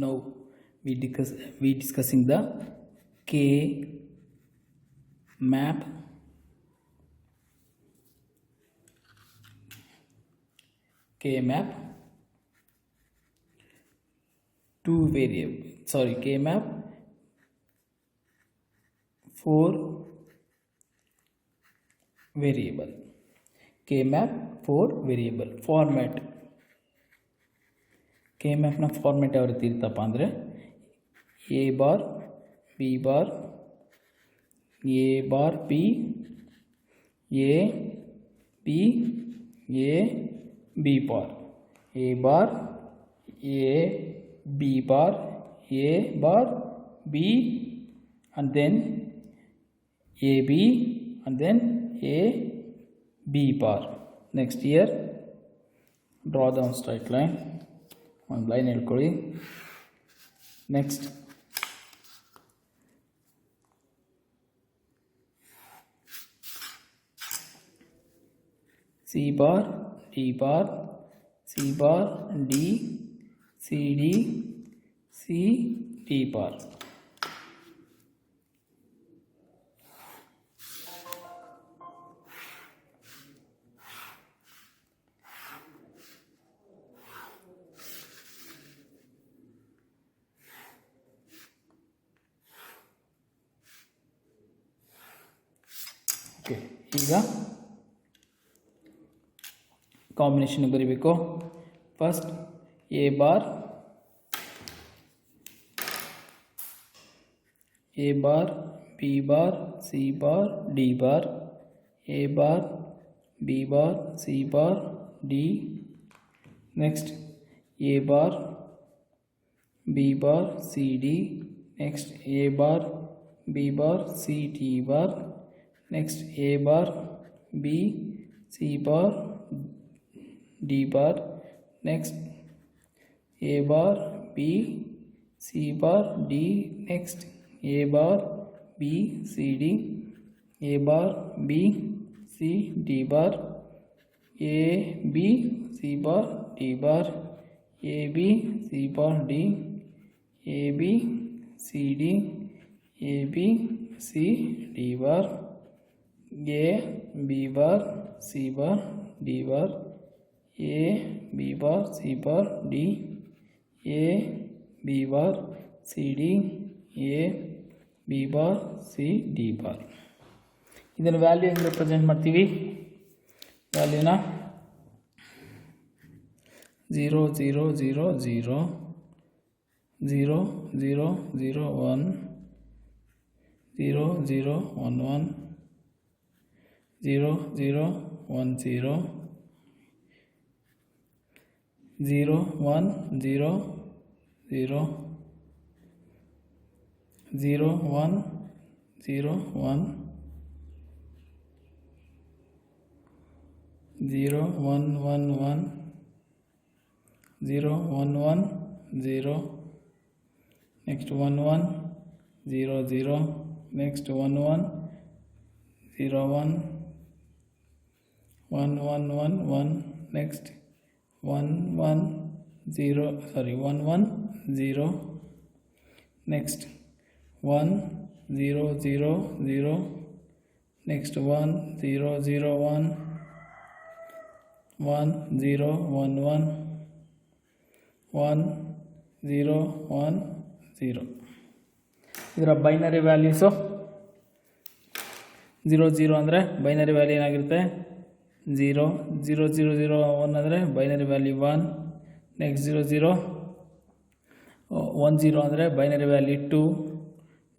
Now we discussing the K map two variable, sorry, K map 4 variable, K map 4 variable format. K map ನ format ಯಾವ ರೀತಿ ಇರುತ್ತಪ್ಪ ಅಂದರೆ A bar B bar A bar P A P A B bar A bar A B bar A bar B and then AB and then A B bar. Next here draw down straight line, one line ಹೇಳ್ಕೊಳ್ಳಿ. Next C bar D bar C bar D CD C D bar. Okay, ಈಗ combination ಬರೀಬೇಕು. First A bar B bar C bar D bar A bar B bar C bar D. Next A bar B bar C D. Next A bar B bar C D bar. Next A bar B C bar D bar. Next A bar B C bar D. Next A bar B C D A bar B C D bar A B C bar D bar A B C bar D A B C D A B C D bar A B bar C bar D bar A B bar C bar D A B bar C D A B bar C D bar. ಇದನ್ನು value ಹೆಂಗೆ represent ಮಾಡ್ತೀವಿ? ವ್ಯಾಲ್ಯೂನ 0 0 0 0 0 0 0 1 0 0 1 1 0 0 1 0 0 1 0 0 0 1 0 1 0 1 1 1 0 1 1 0. Next 1 1 0 0. Next 1 1 0 1 1 1 1 1. Next 1 1 0, sorry, 1 1 0. Next 1 0 0 0. Next 1 0 0 1 1 0 1 1 1 0 1 0. ಇದರ binary values 0 0 ಅಂದರೆ binary value ಏನಾಗಿರುತ್ತೆ 0 0 0 0 1 ಅಂದರೆ binary value 1. Next 0 0 1 0 ಅಂದರೆ binary value 2.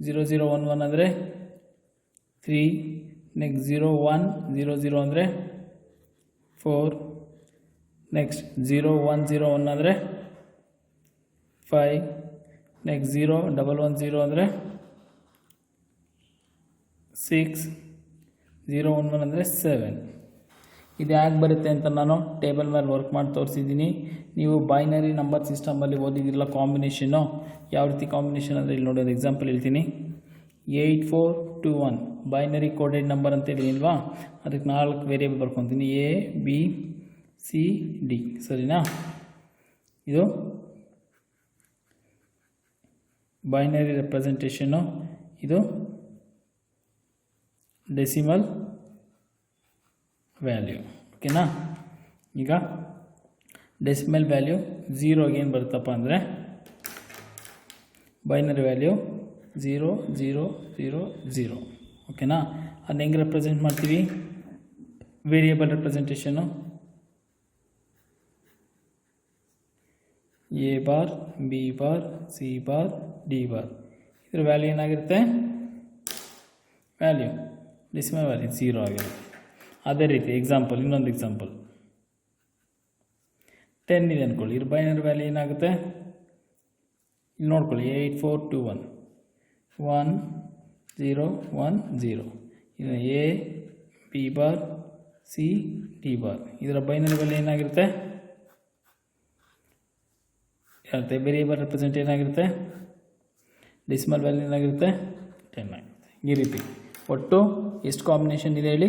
0 0 1 1 ಅಂದರೆ 3. Next 0 1 0 0 ಅಂದರೆ 4. ನೆಕ್ಸ್ಟ್ 0 1 0 1 ಅಂದರೆ 5. ನೆಕ್ಸ್ಟ್ 0 1 1 0 ಅಂದರೆ 6. 0 1 1 ಅಂದರೆ 7. ಇದು ಯಾಕೆ ಬರುತ್ತೆ ಅಂತ ನಾನು ಟೇಬಲ್ ಮೇಲೆ ವರ್ಕ್ ಮಾಡಿ ತೋರಿಸಿದ್ದೀನಿ. ನೀವು ಬೈನರಿ ನಂಬರ್ ಸಿಸ್ಟಮಲ್ಲಿ ಓದಿದಿಲ್ಲ ಕಾಂಬಿನೇಷನ್ನು ಯಾವ ರೀತಿ ಕಾಂಬಿನೇಷನ್ ಅಂದರೆ ಇಲ್ಲಿ ನೋಡಿ ಎಕ್ಸಾಂಪಲ್ ಹೇಳ್ತೀನಿ. 8421 ಬೈನರಿ ಕೋಡೆಡ್ ನಂಬರ್ ಅಂತ ಹೇಳಿಲ್ವಾ, ಅದಕ್ಕೆ 4 variable ಬರ್ಕೊತೀನಿ A B C D, ಸರಿನಾ? ಇದು ಬೈನರಿ ರೆಪ್ರೆಸೆಂಟೇಷನ್ನು, ಇದು ಡೆಸಿಮಲ್ ವ್ಯಾಲ್ಯೂ. ಓಕೆನಾ? ಈಗ ಡೆಸಿಮಲ್ ವ್ಯಾಲ್ಯೂ 0ಗೆ ಏನು ಬರುತ್ತಪ್ಪ ಅಂದರೆ ಬೈನರಿ ವ್ಯಾಲ್ಯೂ 0 0 0 0. ಓಕೆನಾ? ಅದನ್ನ ಹೆಂಗೆ ರೆಪ್ರೆಸೆಂಟ್ ಮಾಡ್ತೀವಿ? Variable representation A bar, B bar, C bar, D bar. ಇದರ ವ್ಯಾಲ್ಯೂ ಏನಾಗಿರುತ್ತೆ? ವ್ಯಾಲ್ಯೂ ಡೆಸಿಮಲ್ ವ್ಯಾಲ್ಯೂ 0 ಆಗಿರುತ್ತೆ. ಅದೇ ರೀತಿ ಎಕ್ಸಾಂಪಲ್, ಇನ್ನೊಂದು ಎಕ್ಸಾಂಪಲ್ 10 ಇದೆ ಅಂದ್ಕೊಳ್ಳಿ. ಇದ್ರ ಬೈನರಿ ವ್ಯಾಲ್ಯೂ ಏನಾಗುತ್ತೆ? ಇಲ್ಲಿ ನೋಡ್ಕೊಳ್ಳಿ, 8 4 2 1 1 0 1 0. ಇದು A B bar C D bar. ಇದರ ಬೈನರಿ ವ್ಯಾಲ್ಯೂ ಏನಾಗಿರುತ್ತೆ? ಇರುತ್ತೆ. ವೇರಿಯೇಬಲ್ ರೆಪ್ರೆಸೆಂಟ್ ಏನಾಗಿರುತ್ತೆ? ಡೆಸಿಮಲ್ ವ್ಯಾಲ್ಯೂ ಏನಾಗಿರುತ್ತೆ? 10 ಆಗಿರುತ್ತೆ. ಈ ರೀತಿ ಒಟ್ಟು ಎಷ್ಟು ಕಾಂಬಿನೇಷನ್ ಇದೆ ಹೇಳಿ?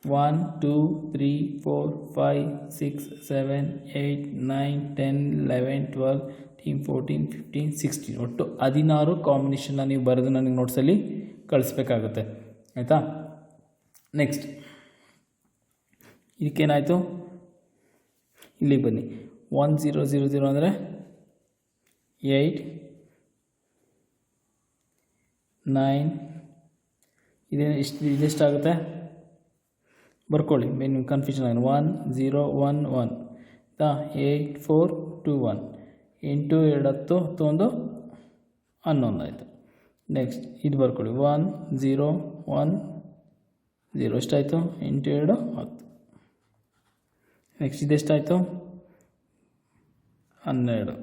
1 2 3 4 5 6 7 8 9 10 11 12 13 14 15 16. ಒಟ್ಟು 16 ಕಾಂಬಿನೇಷನ್ನ ನೀವು ಬರೆದು ನನಗೆ ನೋಟ್ಸಲ್ಲಿ ಕಳಿಸ್ಬೇಕಾಗುತ್ತೆ. ಆಯಿತಾ? ನೆಕ್ಸ್ಟ್ ಇದಕ್ಕೇನಾಯಿತು? ಇಲ್ಲಿಗೆ ಬನ್ನಿ. 1 0 0 0 ಅಂದರೆ 8 9. ಇದೆಷ್ಟಾಗುತ್ತೆ? ಬರ್ಕೊಳ್ಳಿ, ನಿಮ್ಗೆ ಕನ್ಫ್ಯೂಷನ್ ಆಗಿದೆ. 1 0 1 1 8 4 2 1 8 2 10 11 11 ಆಯಿತು. ನೆಕ್ಸ್ಟ್ ಇದು ಬರ್ಕೊಳ್ಳಿ, 1 0 1 0. ಎಷ್ಟಾಯಿತು? 8 2 10. ನೆಕ್ಸ್ಟ್ ಇದೆಷ್ಟಾಯಿತು? 12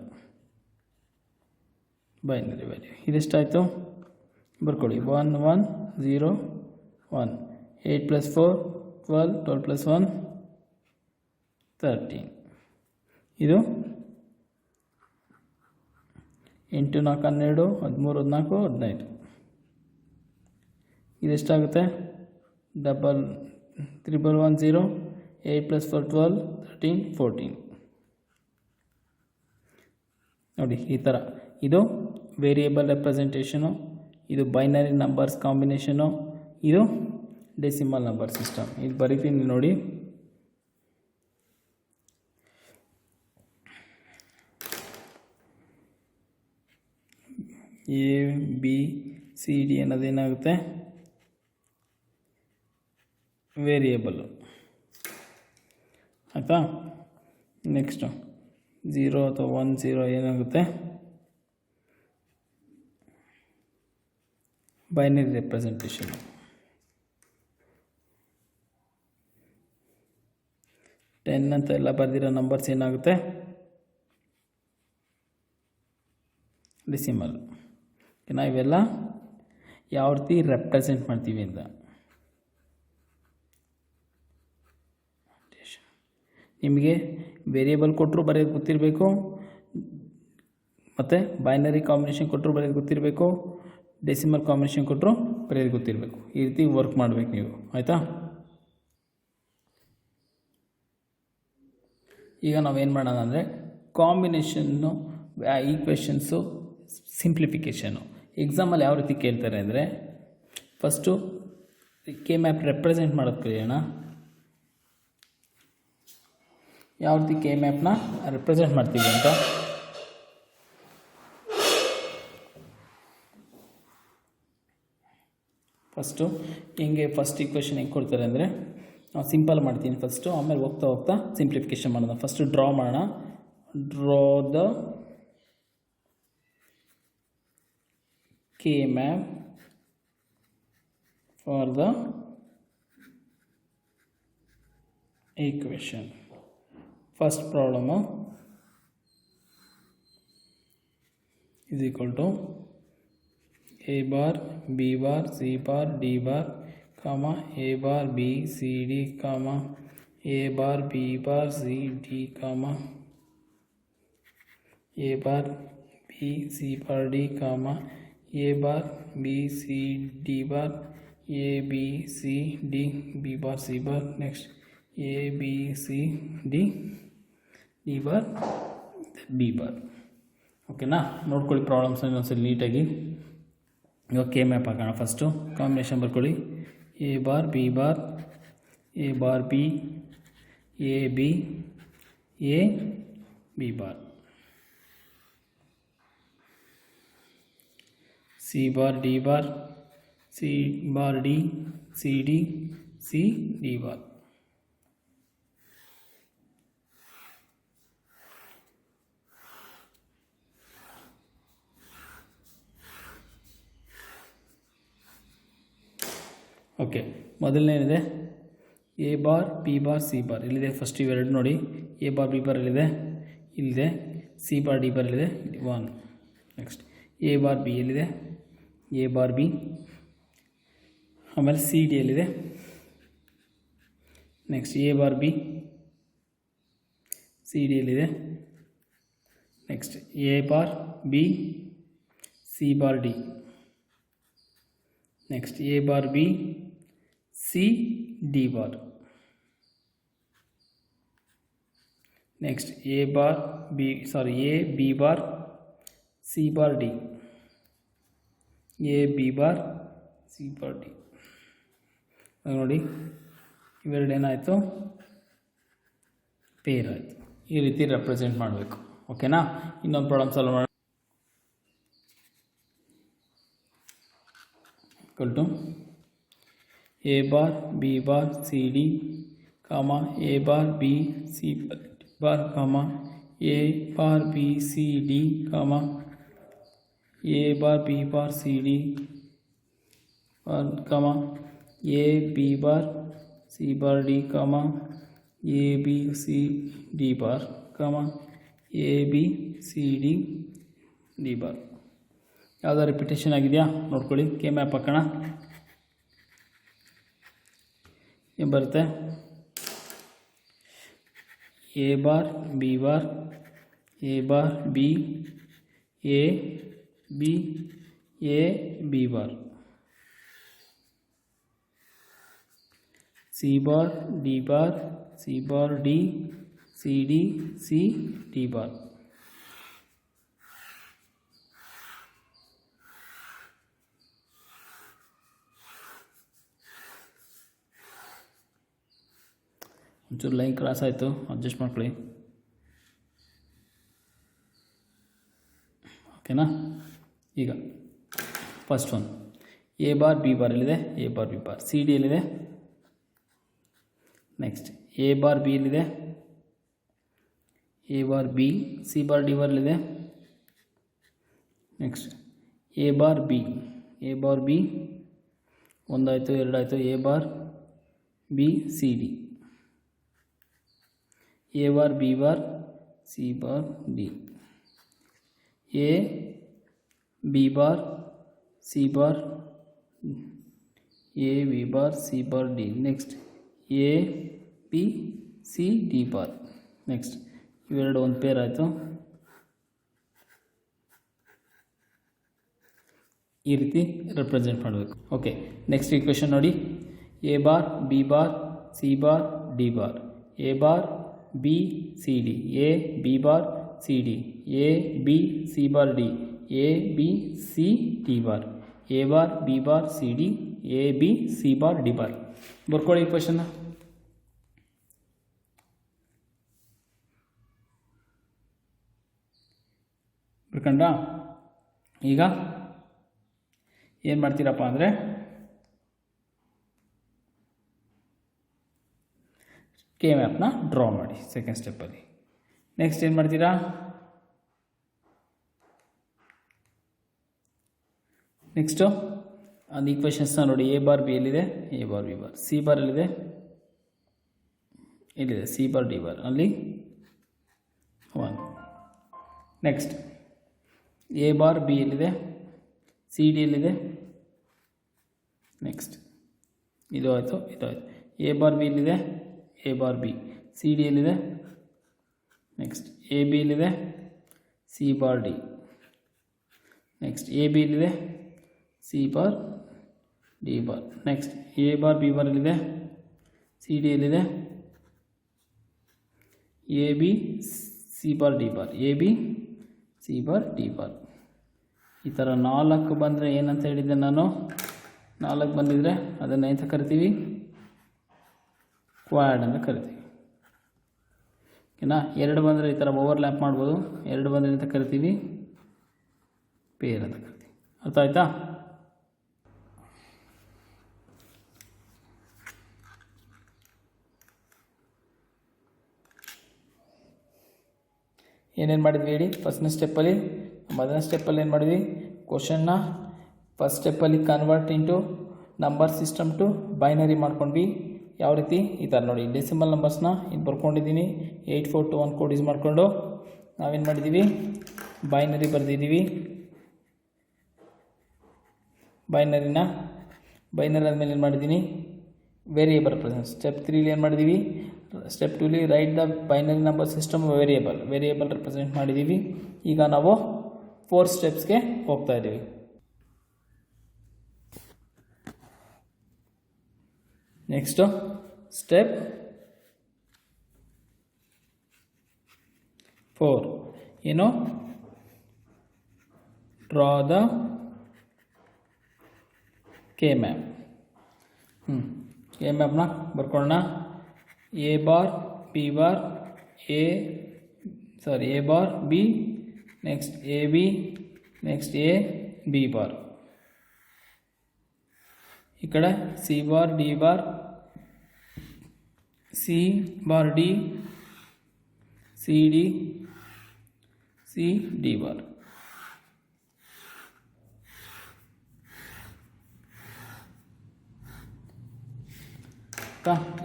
ಬೈನರಿ ವ್ಯಾಲ್ಯೂ. ಇದೆಷ್ಟಾಯಿತು? ಬರ್ಕೊಳ್ಳಿ, 1 1 0 1 8 + 4 12 12 + 1 13. ಇದು 8 4 12 13 14 15. ಇದೆಷ್ಟಾಗುತ್ತೆ? 3 1 0 8 + 4 12 13 14. ನೋಡಿ ಈ ಥರ. ಇದು ವೇರಿಯೇಬಲ್ ರೆಪ್ರೆಸೆಂಟೇಷನು, ಇದು ಬೈನರಿ ನಂಬರ್ಸ್ ಕಾಂಬಿನೇಷನು, ಇದು ಡೆಸಿಮಲ್ ನಂಬರ್ ಸಿಸ್ಟಮ್. ಇದು ಬರೀತೀನಿ ನೋಡಿ. ಎ ಬಿ ಸಿ ಡಿ ಅನ್ನೋದೇನಾಗುತ್ತೆ? ವೇರಿಯೇಬಲ್ಲು. ಆಯಿತಾ? ನೆಕ್ಸ್ಟು 0 ಅಥವಾ 1 0 ಏನಾಗುತ್ತೆ? Binary representation. 10 ಅಂತ ಎಲ್ಲ ಬರೆದಿರೋ ನಂಬರ್ಸ್ ಏನಾಗುತ್ತೆ? ಡೆಸಿಮಲ್. ನಾವು ಇವೆಲ್ಲ ಯಾವ ರೀತಿ ರೆಪ್ರೆಸೆಂಟ್ ಮಾಡ್ತೀವಿ ಅಂತ. ನಿಮಗೆ ವೇರಿಯೇಬಲ್ ಕೊಟ್ಟರು ಬರೆಯೋದು ಗೊತ್ತಿರಬೇಕು, ಮತ್ತು ಬೈನರಿ ಕಾಂಬಿನೇಷನ್ ಕೊಟ್ಟರು ಬರೆಯೋದು ಗೊತ್ತಿರಬೇಕು, ಡೆಸಿಮಲ್ ಕಾಂಬಿನೇಷನ್ ಕೊಟ್ಟರು ಬರೆಯೋದು ಗೊತ್ತಿರಬೇಕು. ಈ ರೀತಿ ವರ್ಕ್ ಮಾಡಬೇಕು ನೀವು. ಆಯಿತಾ? ಈಗ ನಾವೇನು ಮಾಡೋಣ ಅಂದರೆ ಕಾಂಬಿನೇಷನ್ನು, ಈಕ್ವೇಷನ್ಸು, ಸಿಂಪ್ಲಿಫಿಕೇಷನು. ಎಕ್ಸಾಮಲ್ಲಿ ಯಾವ ರೀತಿ ಕೇಳ್ತಾರೆ ಅಂದರೆ ಫಸ್ಟು ಕೆ ಮ್ಯಾಪ್ ರೆಪ್ರೆಸೆಂಟ್ ಮಾಡೋದು ಕಲಿಯೋಣ. ಯಾವ ರೀತಿ ಕೆ ಮ್ಯಾಪ್ನ ರೆಪ್ರೆಸೆಂಟ್ ಮಾಡ್ತೀವಿ ಅಂತ. ಫಸ್ಟು ಹೆಂಗೆ ಫಸ್ಟ್ ಈಕ್ವೇಷನ್ ಹೆಂಗೆ ಕೊಡ್ತಾರೆ ಅಂದರೆ ನಾವು ಸಿಂಪಲ್ ಮಾಡ್ತೀನಿ ಫಸ್ಟು, ಆಮೇಲೆ ಹೋಗ್ತಾ ಹೋಗ್ತಾ ಸಿಂಪ್ಲಿಫಿಕೇಷನ್ ಮಾಡೋಣ. ಫಸ್ಟು ಡ್ರಾ ಮಾಡೋಣ. Draw the K map for the equation. First problem is equal to a bar b bar c bar d bar comma a bar b c d comma a bar b bar c d comma a bar b c bar d comma a bar b c d bar a b c d b bar c bar. Next a b c d d bar b bar. ಓಕೆನಾ. ನೋಡ್ಕೊಳ್ಳಿ ಪ್ರಾಬ್ಲಮ್ಸ್ನ ಇನ್ನೊಂದ್ಸರಿ ನೀಟಾಗಿ. ಇವಾಗ K map ಹಾಕೋಣ. First combination ಬರ್ಕೊಳ್ಳಿ. A bar B bar, A bar B, A B, A B bar, C bar D bar, C bar D, C D, C D bar. Okay, ಮೊದಲನೇನಿದೆ A bar B bar C bar ಇಲ್ಲಿದೆ. First ಇವೆರಡು ನೋಡಿ. A bar B bar ಎಲ್ಲಿದೆ? ಇಲ್ಲಿದೆ. C bar D bar ಎಲ್ಲಿದೆ? 1. Next A bar B ಎಲ್ಲಿದೆ? A bar B. ಆಮೇಲೆ C D ಎಲ್ಲಿದೆ? Next A bar B, C D ಎಲ್ಲಿದೆ? Next A bar B, C bar D. Next A bar B, C D bar. Next A bar B A B bar, C bar D, A B bar, C bar D. ನೋಡಿ, ಇವೆರಡು ಏನಾಯಿತು? Peer ಆಯಿತು. ಈ ರೀತಿ represent ಮಾಡಬೇಕು. ಓಕೆನಾ. ಇನ್ನೊಂದು problem solve ಮಾಡೋಣ. equal to a bar b bar c d comma a bar b c bar comma a bar b c d comma a bar b bar c d comma a b bar c bar d comma a b c d bar comma a b c d d bar. ಯಾವುದೋ repetition ಆಗಿದೆಯಾ ನೋಡ್ಕೊಳ್ಳಿ. K map ಹಾಕೋಣ. ಏನು ಬರುತ್ತೆ? A bar B bar, A bar B, A B, A B bar, C bar D bar, C bar D, C D, C D bar. ಒಂಚೂರು line cross ಆಯಿತು, adjust ಮಾಡ್ಕೊಳ್ಳಿ. ಓಕೆನಾ. ಈಗ first one A bar B bar ಎಲ್ಲಿದೆ? A bar B bar. C D ಎಲ್ಲಿದೆ? Next A bar B ಎಲ್ಲಿದೆ? A bar B. C bar D bar ಎಲ್ಲಿದೆ? Next A bar B. A bar B ಒಂದಾಯಿತು, ಎರಡಾಯಿತು. A bar B C D, A bar B bar C bar D, A B bar C bar, A B bar C bar D. Next A B C D bar. Next ಇವೆರಡು ಒಂದು pair ಆಯಿತು. ಈ ರೀತಿ represent ಮಾಡಬೇಕು. Okay, next equation ನೋಡಿ. A bar B bar C bar D bar, A bar B C D, A B bar C D, A B C bar D, A B C D bar, A bar B bar C D, A B C bar D bar. ಬರ್ಕೊಳ್ಳಿ ಈಕ್ವೇಷನ್ನ. ಬರ್ಕಂಡ ಈಗ ಏನು ಮಾಡ್ತೀರಪ್ಪ ಅಂದರೆ K ಮ್ಯಾಪ್ನ draw ಮಾಡಿ second ಸ್ಟೆಪ್ಪಲ್ಲಿ. Next ಏನು ಮಾಡ್ತೀರಾ? Next ಅದು ಈಕ್ವೇಷನ್ಸ್ನ ನೋಡಿ. A bar B ಎಲ್ಲಿದೆ? A bar B bar. C bar ಎಲ್ಲಿದೆ? ಇಲ್ಲಿದೆ. ಸಿ ಬಾರ್ ಡಿ ಬಾರ್ ಅಲ್ಲಿ 1. ನೆಕ್ಸ್ಟ್ ಎ ಬಾರ್ ಬಿ ಎಲ್ಲಿದೆ? ಸಿ ಡಿ ಎಲ್ಲಿದೆ? ನೆಕ್ಸ್ಟ್ ಇದು ಆಯಿತು, ಇದು ಆಯಿತು. ಎ ಬಾರ್ ಬಿ ಎಲ್ಲಿದೆ? A bar B. C D ಎಲ್ಲಿದೆ? ನೆಕ್ಸ್ಟ್ ಎ ಬಿ ಎಲ್ಲಿದೆ? C bar D. Next A B ಎಲ್ಲಿದೆ? C bar D bar. Next A bar B bar ಎಲ್ಲಿದೆ? ಸಿ ಡಿ ಎಲ್ಲಿದೆ? A B C bar D bar, A B C bar D bar. ಈ ಥರ 4 ಬಂದರೆ ಏನಂತ ಹೇಳಿದ್ದೆ ನಾನು, 4 ಬಂದಿದ್ದರೆ ಅದನ್ನು ಎಂತ ಕರಿತೀವಿ, ಕ್ವಾಡ್ ಅಂತ ಕರಿತೀವಿ. ಓಕೆನಾ. 2 ಬಂದರೆ ಈ ಥರ ಓವರ್ಲ್ಯಾಪ್ ಮಾಡ್ಬೋದು, 2 ಬಂದರೆ ಅಂತ ಕರಿತೀವಿ, ಪೇರ್ ಅಂತ ಕರಿತೀವಿ. ಅರ್ಥ ಆಯ್ತಾ? ಏನೇನು ಮಾಡಿದ್ವಿ ಹೇಳಿ. ಫಸ್ಟ್ನೇ ಸ್ಟೆಪ್ಪಲ್ಲಿ, ಮೊದಲನೇ ಸ್ಟೆಪ್ಪಲ್ಲಿ ಏನು ಮಾಡಿದ್ವಿ, ಕ್ವಶನ್ನ ಫಸ್ಟ್ ಸ್ಟೆಪ್ಪಲ್ಲಿ convert into number system to binary ಮಾಡ್ಕೊಂಡ್ವಿ. ಯಾವ ರೀತಿ, ಈ ಥರ ನೋಡಿ, ಡೆಸಿಮಲ್ ನಂಬರ್ಸ್ನ ಇಲ್ಲಿ ಬರ್ಕೊಂಡಿದ್ದೀನಿ. 8421 ಕೋಡ್ ಯೂಸ್ ಮಾಡಿಕೊಂಡು ನಾವೇನು ಮಾಡಿದ್ದೀವಿ, ಬೈನರಿ ಬರೆದಿದ್ದೀವಿ. ಬೈನರಿ ಆದಮೇಲೆ ಏನು ಮಾಡಿದ್ದೀನಿ, ವೇರಿಯೇಬಲ್ ಪ್ರೆಸೆಂಟ್. ಸ್ಟೆಪ್ 3 ಏನು ಮಾಡಿದ್ದೀವಿ, step 2 right the binary number system variable represent ಮಾಡಿದ್ದೀವಿ. ಈಗ ನಾವು 4 ಸ್ಟೆಪ್ಸ್ಗೆ ಹೋಗ್ತಾ ಇದ್ದೀವಿ. ನೆಕ್ಸ್ಟು ಸ್ಟೆಪ್ 4 ಏನು, draw the K map. K ಮ್ಯಾಪ್ನ ಬರ್ಕೊಳ್ಳೋಣ. A bar B bar A bar B, next A B, next A B bar. ಈ ಕಡೆ C bar D bar, C bar D, C D, C D bar.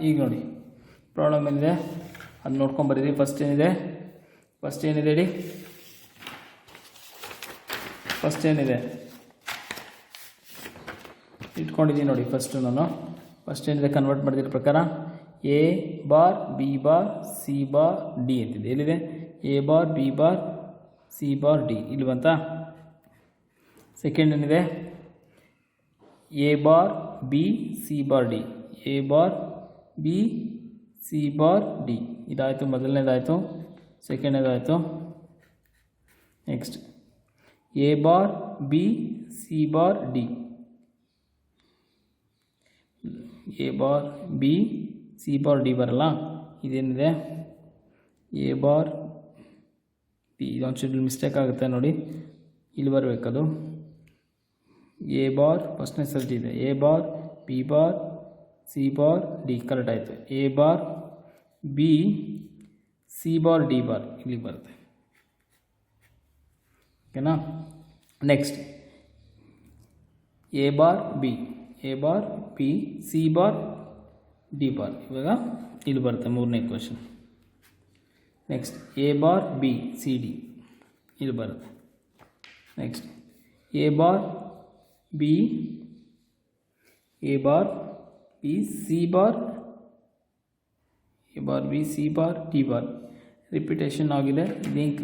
ಈಗ ನೋಡಿ problem ಏನಿದೆ ಅದು ನೋಡ್ಕೊಂಬರಿದ್ವಿ. First ಏನಿದೆ ಹೇಳಿ, ಫಸ್ಟ್ ಏನಿದೆ ಇಟ್ಕೊಂಡಿದ್ದೀನಿ ನೋಡಿ. ಫಸ್ಟ್ ಏನಿದೆ ಕನ್ವರ್ಟ್ ಮಾಡಿದಿರೋ ಪ್ರಕಾರ A bar B bar C bar D ಅಂತಿದೆ. ಎಲ್ಲಿದೆ, A bar B bar C bar D, ಇಲ್ಲಿ ಬಂತ. ಸೆಕೆಂಡ್ ಏನಿದೆ, A bar B C bar D, A bar B C bar D. ಇದಾಯಿತು, ಮೊದಲನೇದಾಯಿತು. ಸೆಕೆಂಡನೇದಾಯಿತು. Next A bar B C bar D, A bar B C bar D ಬರಲ್ಲ. ಇದೇನಿದೆ, A bar B, ಇದೊಂದು schedule mistake ಆಗುತ್ತೆ ನೋಡಿ, ಇಲ್ಲಿ ಬರಬೇಕದು. ಎ ಬಾರ್ ಫಸ್ಟ್ನೇ ಸರ್ಜಿ ಇದೆ, A bar B bar C bar D, correct ಆಯಿತು. A bar B C bar D bar ಇಲ್ಲಿ ಬರುತ್ತೆ. ಓಕೆನಾ. Next A bar B C bar D bar, ಇವಾಗ ಇಲ್ಲಿ ಬರುತ್ತೆ ಮೂರನೇ question. Next A bar B C D ಇಲ್ಲಿ ಬರುತ್ತೆ. Next A bar B C bar D bar. Repetition ಆಗಿದೆ, ಇದೇನು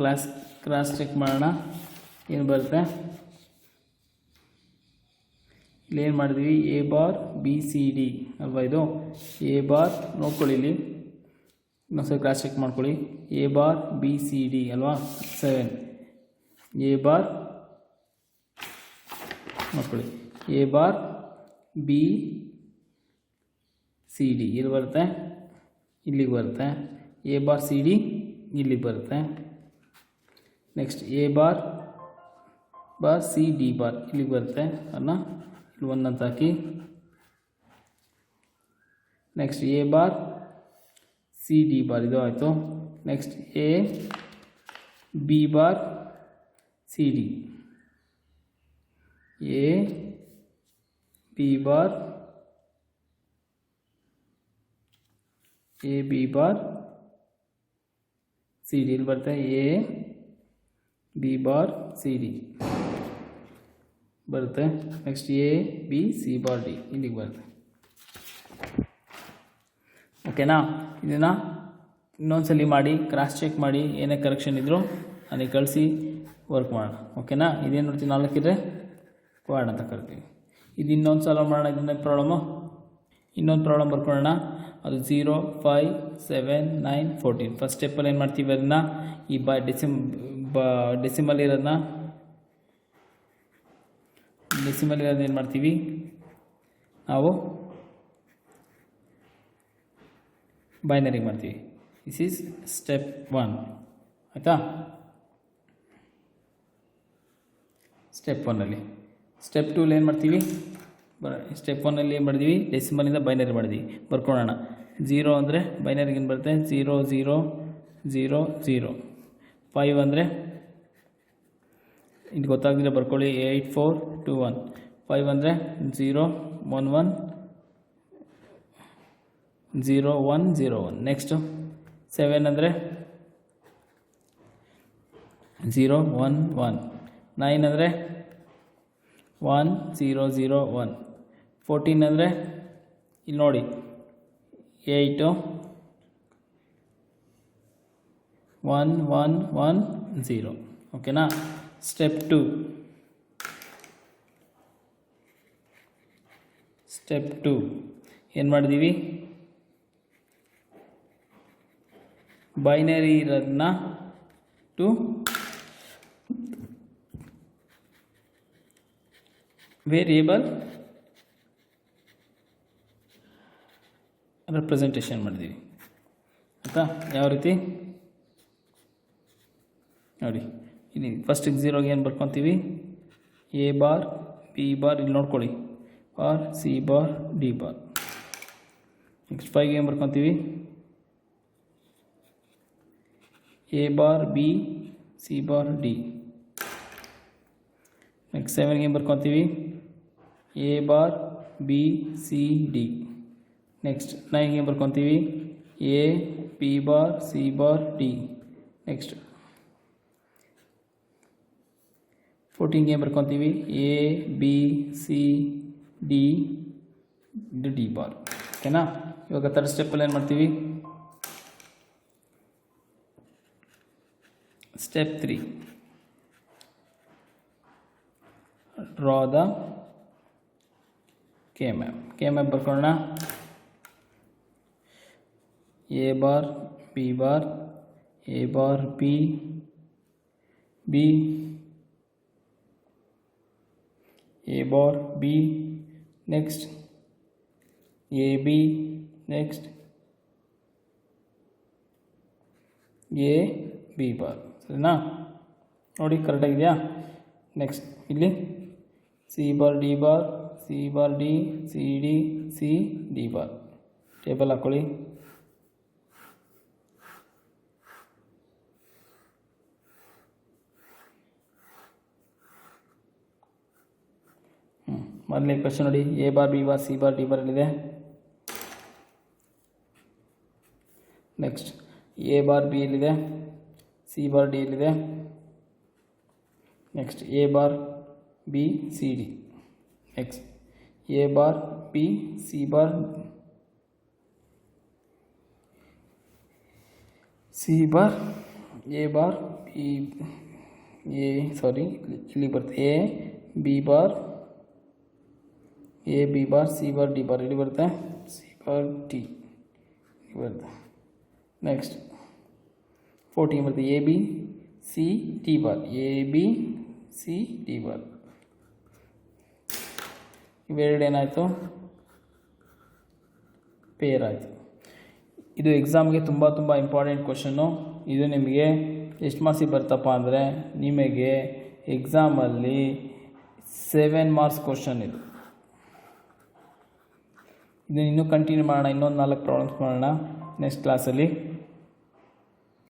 ಕ್ರಾಸ್ ಚೆಕ್ ಮಾಡೋಣ. ಏನು ಬರುತ್ತೆ, ಇಲ್ಲೇನು ಮಾಡಿದ್ವಿ, A bar B C D ಅಲ್ವಾ ಇದು. ಎ ಬಾರ್ ನೋಡ್ಕೊಳ್ಳಿ, ಇಲ್ಲಿ ಇನ್ನೊಂದ್ಸರಿ ಕ್ರಾಸ್ ಚೆಕ್ ಮಾಡ್ಕೊಳ್ಳಿ. A bar B C D ಅಲ್ವಾ, 7. ಎ ಬಾರ್ ನೋಡ್ಕೊಳ್ಳಿ, A bar B C D ಇಲ್ಲಿ ಬರುತ್ತೆ, ಇಲ್ಲಿಗೆ ಬರುತ್ತೆ. ಎ ಬಾರ್ ಸಿ ಡಿ ಇಲ್ಲಿಗೆ ಬರುತ್ತೆ. Next A bar C D bar ಇಲ್ಲಿಗೆ ಬರುತ್ತೆ, ಅದನ್ನ ಇಲ್ಲಿ 1 ಅಂತ ಹಾಕಿ. Next A bar C D bar ಇದು ಆಯಿತು. Next A B bar C D, A B bar C D ಇಲ್ಲಿ ಬರುತ್ತೆ. A B bar C D ಬರುತ್ತೆ. Next A B C bar D ಇಲ್ಲಿಗೆ ಬರುತ್ತೆ. ಓಕೆನಾ. ಇದನ್ನು ಇನ್ನೊಂದ್ಸಲಿ ಮಾಡಿ ಕ್ರಾಸ್ ಚೆಕ್ ಮಾಡಿ, ಏನೇ ಕರೆಕ್ಷನ್ ಇದ್ದರೂ ನನಗೆ ಕಳಿಸಿ ವರ್ಕ್ ಮಾಡೋಣ. ಓಕೆನಾ. ಇದೇನು ನೋಡ್ತೀವಿ, 4 ಇದ್ದರೆ ಕ್ವಾಡ್ ಅಂತ ಕರಿತೀವಿ. ಇದು ಇನ್ನೊಂದು ಸಾಲ್ವ್ ಮಾಡೋಣ. ಇದನ್ನ ಇನ್ನೊಂದು ಪ್ರಾಬ್ಲಮ್ ಬರ್ಕೊಳ್ಳೋಣ. ಅದು 0, 5, 7, 9, 14. ಫಸ್ಟ್ ಸ್ಟೆಪ್ಪಲ್ಲಿ ಏನು ಮಾಡ್ತೀವಿ, ಅದನ್ನು ಈ ಡೆಸಿಮಲ್ ಇರೋದನ್ನ ಏನು ಮಾಡ್ತೀವಿ ನಾವು ಬೈನರಿ ಮಾಡ್ತೀವಿ. ದಿಸ್ ಈಸ್ ಸ್ಟೆಪ್ 1 ಆಯಿತಾ. ಸ್ಟೆಪ್ 1ಅಲ್ಲಿ. ಸ್ಟೆಪ್ 2ಅಲ್ಲಿ ಏನು ಮಾಡ್ತೀವಿ, ಸ್ಟೆಪ್ 1ಅಲ್ಲಿ ಏನು ಮಾಡಿದ್ವಿ, ಡೆಸಿಮಲಿಂದ ಬೈನರಿ ಮಾಡಿದ್ವಿ. ಬರ್ಕೊಳ್ಳೋಣ. 0 ಅಂದರೆ ಬೈನರಿಗೆ ಏನು ಬರುತ್ತೆ, 0 0 0 0. 5 ಅಂದರೆ ಇದು ಗೊತ್ತಾಗದಿಲ್ಲ ಬರ್ಕೊಳ್ಳಿ, 8 4 2 1. 5 ಅಂದರೆ 0 1 1 0 1 0 1. ನೆಕ್ಸ್ಟು 7 ಅಂದರೆ 0 1 1. 9 ಅಂದರೆ 1 0 0 1. 14 ಅಂದರೆ ಇಲ್ಲಿ ನೋಡಿ 8 1 1 1 0. ಓಕೆನಾ. ಸ್ಟೆಪ್ 2 ಏನು ಮಾಡಿದ್ದೀವಿ, ಬೈನರಿ ಇರೋದನ್ನ ಟು ವೇರಿಯೇಬಲ್ ರೆಪ್ರೆಸೆಂಟೇಷನ್ ಮಾಡಿದ್ದೀವಿ ಆಯಿತಾ. ಯಾವ ರೀತಿ ನೋಡಿ, ಇಲ್ಲಿ ಫಸ್ಟಿಗೆ 0ಗೆ ಏನು ಬರ್ಕೊತೀವಿ, ಎ ಬಾರ್ ಬಿ ಬಾರ್, ಇಲ್ಲಿ ನೋಡ್ಕೊಳ್ಳಿ, bar C bar D bar. Next 5ಗೆ ಏನು ಬರ್ಕೊತೀವಿ, A bar B C bar D. Next 7ಗೆ ಏನು ಬರ್ಕೊತೀವಿ, A bar B C D. Next 9ಗೆ ಏನು ಬರ್ಕೊತೀವಿ, A B bar C bar D. Next 14ಗೆ ಏನು ಬರ್ಕೊತೀವಿ, A B C D D bar. ಓಕೆನಾ. ಇವಾಗ ಥರ್ಡ್ ಸ್ಟೆಪ್ಪಲ್ಲಿ ಏನು ಮಾಡ್ತೀವಿ, step 3 draw the K map ಬರ್ಕೊಳ್ಳೋಣ. A bar B bar, A bar B B, A bar B, next A B, next A B bar. ಸರಿನಾ, ನೋಡಿ ಕರೆಕ್ಟಾಗಿದೆಯಾ. ನೆಕ್ಸ್ಟ್ ಇಲ್ಲಿ C bar D bar, C bar D, C D, C D bar. Table ಹಾಕ್ಕೊಳ್ಳಿ. ಮೊದಲನೇ question ನೋಡಿ, A bar B bar C bar D bar ಇಲ್ಲಿದೆ. Next A bar B ಇಲ್ಲಿದೆ, C bar D ಇಲ್ಲಿದೆ. Next A bar B C D. Next A bar B C bar C bar, A bar B ಇಲ್ಲಿ ಬರುತ್ತೆ A B bar, A B bar C bar D bar, ಇಲ್ಲಿ ಬರುತ್ತೆ C bar D ಬರುತ್ತೆ. Next 14 ಬರುತ್ತೆ A B C D bar, A B C D bar. ಇವೆರಡು ಏನಾಯಿತು, peer ಆಯಿತು. ಇದು ಎಕ್ಸಾಮ್ಗೆ ತುಂಬ ಇಂಪಾರ್ಟೆಂಟ್ ಕ್ವಶನ್ನು. ಇದು ನಿಮಗೆ ಎಷ್ಟು ಮಾರ್ಕ್ಸಿಗೆ ಬರ್ತಪ್ಪ ಅಂದರೆ, ನಿಮಗೆ ಎಕ್ಸಾಮಲ್ಲಿ 7 ಮಾರ್ಕ್ಸ್ ಕ್ವಶನ್ ಇದು. ಇದನ್ನು ಇನ್ನೂ ಕಂಟಿನ್ಯೂ ಮಾಡೋಣ, ಇನ್ನೊಂದು 4 ಪ್ರಾಬ್ಲಮ್ಸ್ ಮಾಡೋಣ ನೆಕ್ಸ್ಟ್ ಕ್ಲಾಸಲ್ಲಿ.